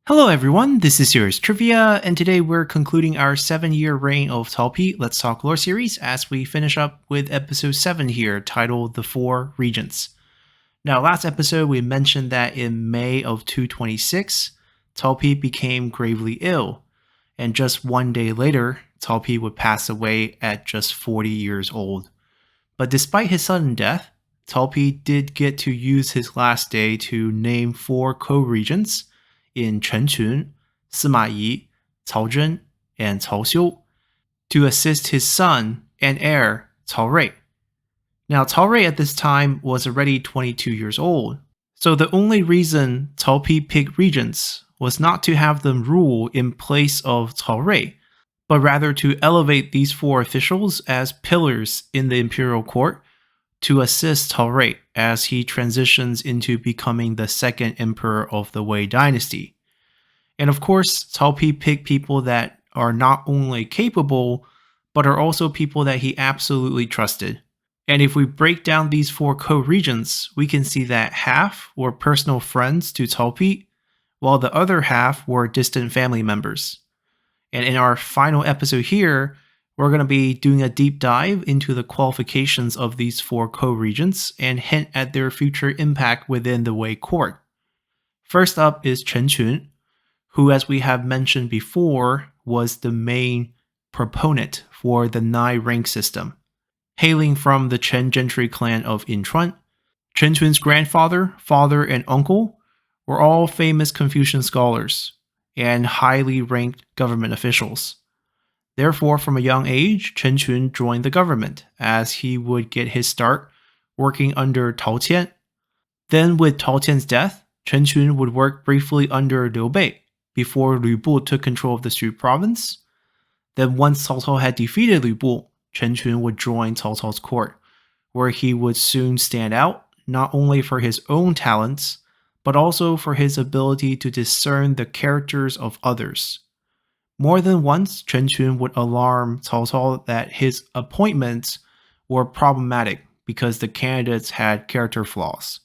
Hello everyone, this is Yours Trivia, and today we're concluding our 7-year reign of Talpi Let's Talk Lore series as we finish up with episode 7 here, titled The Four Regents. Now, last episode we mentioned that in May of 226, Talpi became gravely ill, and just one day later, Talpi would pass away at just 40 years old. But despite his sudden death, Talpi did get to use his last day to name 4 co-regents in Chen Chun, Sima Yi, Taljin, and Toshio to assist his son and heir, Cao Rui. Now, Cao Rui at this time was already 22 years old, so the only reason Cao Pi picked regents was not to have them rule in place of Cao Rui, but rather to elevate these 4 officials as pillars in the imperial court to assist Cao Rui as he transitions into becoming the second emperor of the Wei dynasty. And of course, Cao Pi picked people that are not only capable, but are also people that he absolutely trusted. And if we break down these 4 co-regents, we can see that half were personal friends to Cao Pi, while the other half were distant family members. And in our final episode here, we're going to be doing a deep dive into the qualifications of these 4 co-regents and hint at their future impact within the Wei court. First up is Chen Chun, who, as we have mentioned before, was the main proponent for the 9-rank system. Hailing from the Chen gentry clan of Yinchuan, Chen Chun's grandfather, father, and uncle were all famous Confucian scholars and highly ranked government officials. Therefore, from a young age, Chen Chun joined the government, as he would get his start working under Taljin. Then, with Taotian's death, Chen Chun would work briefly under Liu Bei before Lü Bu took control of the Shu province. Then, once Cao Cao had defeated Lü Bu, Chen Chun would join Cao Cao's court, where he would soon stand out not only for his own talents, but also for his ability to discern the characters of others. More than once, Chen Chun would alarm Cao Cao that his appointments were problematic because the candidates had character flaws.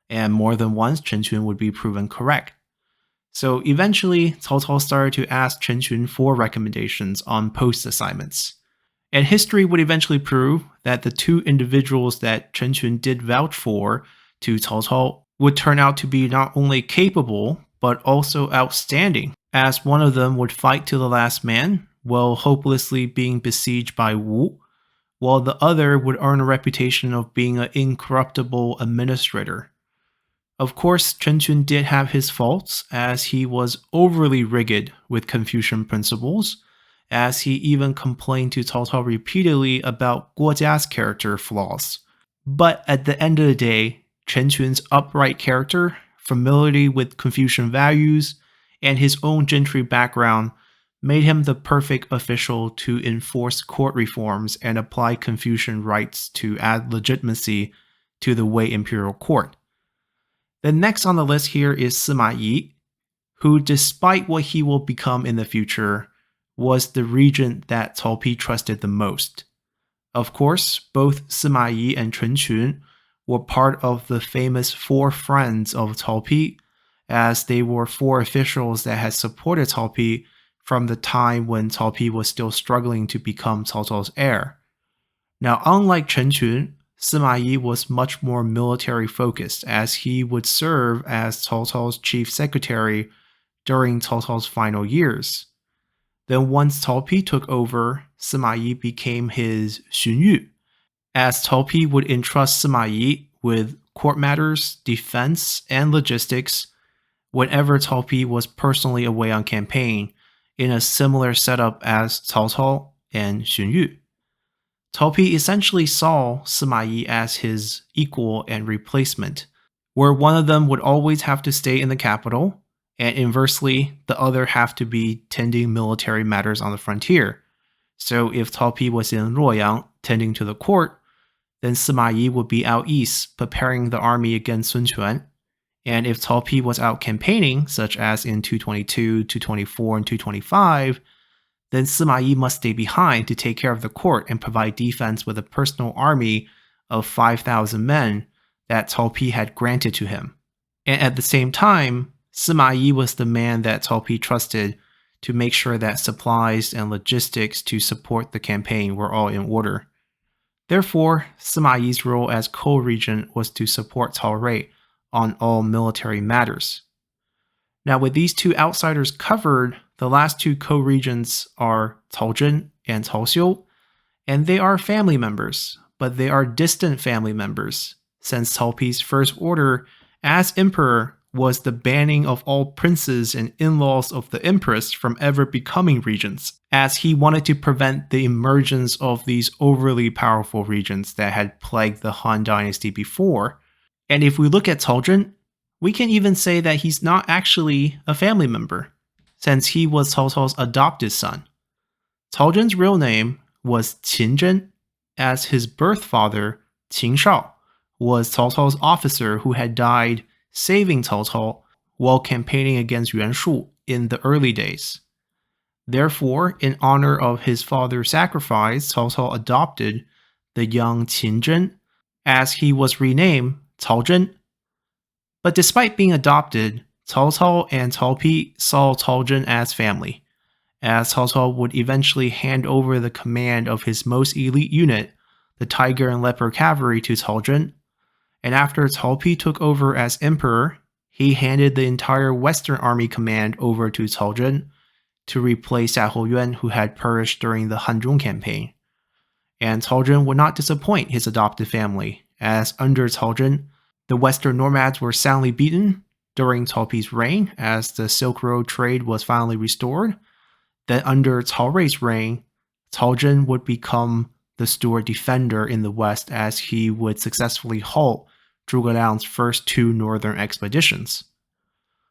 And more than once, Chen Chun would be proven correct. So eventually, Cao Cao started to ask Chen Chun for recommendations on post assignments. And history would eventually prove that the 2 individuals that Chen Chun did vouch for to Cao Cao would turn out to be not only capable, but also outstanding, as one of them would fight to the last man while hopelessly being besieged by Wu, while the other would earn a reputation of being an incorruptible administrator. Of course, Chen Chun did have his faults, as he was overly rigid with Confucian principles, as he even complained to Cao Cao repeatedly about Guo Jia's character flaws. But at the end of the day, Chen Chun's upright character, familiarity with Confucian values, and his own gentry background made him the perfect official to enforce court reforms and apply Confucian rights to add legitimacy to the Wei imperial court. Then next on the list here is Sima Yi, who, despite what he will become in the future, was the regent that Cao Pi trusted the most. Of course, both Sima Yi and Chen Chun were part of the famous 4 friends of Cao Pi, as they were 4 officials that had supported Cao Pi from the time when Cao Pi was still struggling to become Cao Cao's heir. Now, unlike Chen Chun, Sima Yi was much more military focused, as he would serve as Cao Cao's chief secretary during Cao Cao's final years. Then once Cao Pi took over, Sima Yi became his Xunyu, as Cao Pi would entrust Sima Yi with court matters, defense, and logistics whenever Cao Pi was personally away on campaign, in a similar setup as Cao Cao and Xunyu. Cao Pi essentially saw Sima Yi as his equal and replacement, where one of them would always have to stay in the capital, and inversely, the other have to be tending military matters on the frontier. So if Cao Pi was in Luoyang tending to the court, then Sima Yi would be out east preparing the army against Sun Quan. And if Cao Pi was out campaigning, such as in 222, 224, and 225, then Sima Yi must stay behind to take care of the court and provide defense with a personal army of 5,000 men that Cao Pi had granted to him. And at the same time, Sima Yi was the man that Cao Pi trusted to make sure that supplies and logistics to support the campaign were all in order. Therefore, Sima Yi's role as co-regent was to support Cao Rui on all military matters. Now, with these two outsiders covered, the last two co-regents are Taljin and Toshio, and they are family members, but they are distant family members, since Cao Pi's first order as emperor was the banning of all princes and in-laws of the empress from ever becoming regents, as he wanted to prevent the emergence of these overly powerful regents that had plagued the Han dynasty before. And if we look at Taljin, we can even say that he's not actually a family member, since he was Cao Cao's adopted son. Taljin's real name was Chen Chun, as his birth father, Qin Shao, was Cao Cao's officer who had died saving Cao Cao while campaigning against Yuan Shu in the early days. Therefore, in honor of his father's sacrifice, Cao Cao adopted the young Qin Chun, as he was renamed Cao Zhen. But despite being adopted, Cao Cao and Cao Pi saw Cao Zhen as family, as Cao Cao would eventually hand over the command of his most elite unit, the Tiger and Leopard Cavalry, to Cao Zhen. And after Cao Pi took over as emperor, he handed the entire Western Army command over to Cao Zhen to replace Xiahou Yuan, who had perished during the Hanzhong campaign. And Cao Zhen would not disappoint his adopted family, as under Cao Zhen, the Western nomads were soundly beaten during Cao Pi's reign as the Silk Road trade was finally restored. Then under Cao Rui's reign, Cao Zhen would become the Stuart defender in the west as he would successfully halt Zhuge Liang's first two northern expeditions.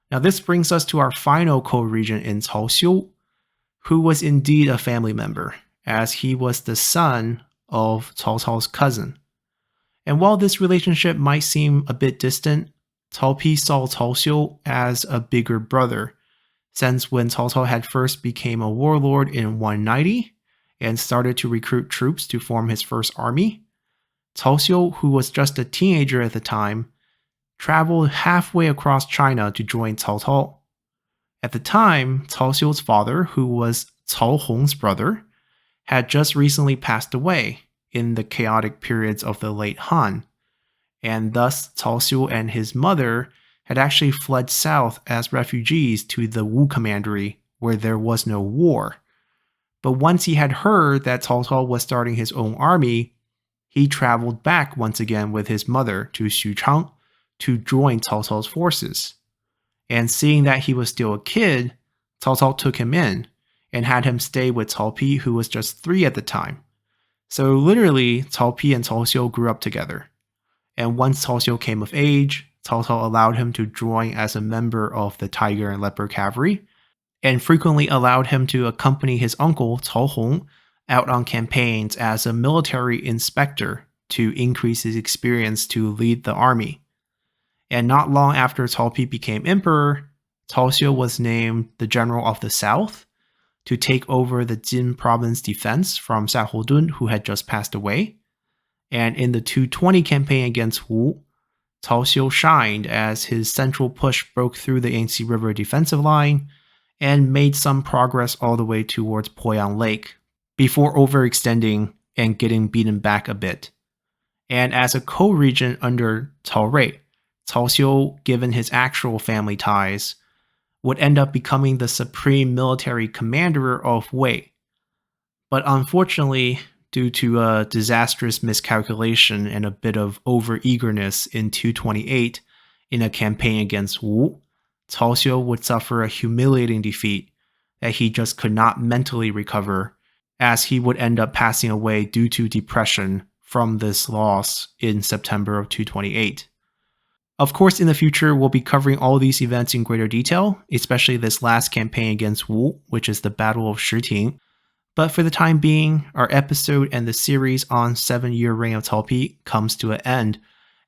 Now this brings us to our final co-regent in Cao Xiu, who was indeed a family member, as he was the son of Cao Cao's cousin. And while this relationship might seem a bit distant, Cao Pi saw Cao Xiu as a bigger brother, since when Cao Cao had first became a warlord in 190 and started to recruit troops to form his first army, Cao Xiu, who was just a teenager at the time, traveled halfway across China to join Cao Cao. At the time, Cao Xiu's father, who was Cao Hong's brother, had just recently passed away in the chaotic periods of the late Han, and thus Cao Xiu and his mother had actually fled south as refugees to the Wu Commandery, where there was no war. But once he had heard that Cao Cao was starting his own army, he traveled back once again with his mother to Xuchang to join Cao Cao's forces. And seeing that he was still a kid, Cao Cao took him in and had him stay with Cao Pi, who was just 3 at the time. So literally, Cao Pi and Cao Xiu grew up together. And once Cao Xiu came of age, Cao Cao allowed him to join as a member of the Tiger and Leopard Cavalry, and frequently allowed him to accompany his uncle, Cao Hong, out on campaigns as a military inspector to increase his experience to lead the army. And not long after Cao Pi became emperor, Cao Xiu was named the general of the south to take over the Jin province defense from Xiahou Dun, who had just passed away. And in the 220 campaign against Wu, Cao Xiu shined as his central push broke through the Yangtze River defensive line and made some progress all the way towards Poyang Lake, before overextending and getting beaten back a bit. And as a co-regent under Cao Rui, Cao Xiu, given his actual family ties, would end up becoming the supreme military commander of Wei. But unfortunately, due to a disastrous miscalculation and a bit of over-eagerness in 228 in a campaign against Wu, Cao Xiu would suffer a humiliating defeat that he just could not mentally recover, as he would end up passing away due to depression from this loss in September of 228. Of course, in the future, we'll be covering all these events in greater detail, especially this last campaign against Wu, which is the Battle of Shiting. But for the time being, our episode and the series on 7-year reign of Cao Pi comes to an end,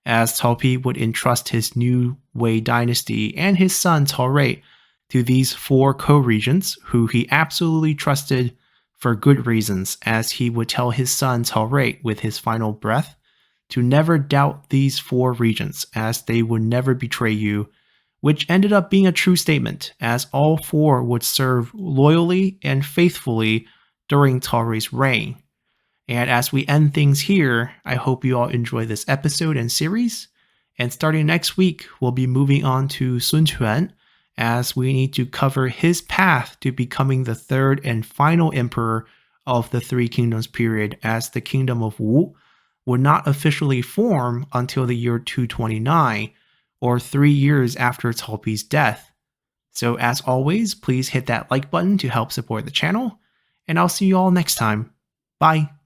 as Cao Pi would entrust his new Wei dynasty and his son Cao Rui to these 4 co-regents who he absolutely trusted for good reasons, as he would tell his son Cao Rui with his final breath to never doubt these 4 regents, as they would never betray you which ended up being a true statement, as all four would serve loyally and faithfully during Talri's reign. And as we end things here, I hope you all enjoy this episode and series. And starting next week, we'll be moving on to Sun Quan, as we need to cover his path to becoming the third and final emperor of the Three Kingdoms period, as the Kingdom of Wu would not officially form until the year 229, or 3 years after Talpi's death. So as always, please hit that like button to help support the channel, and I'll see you all next time. Bye!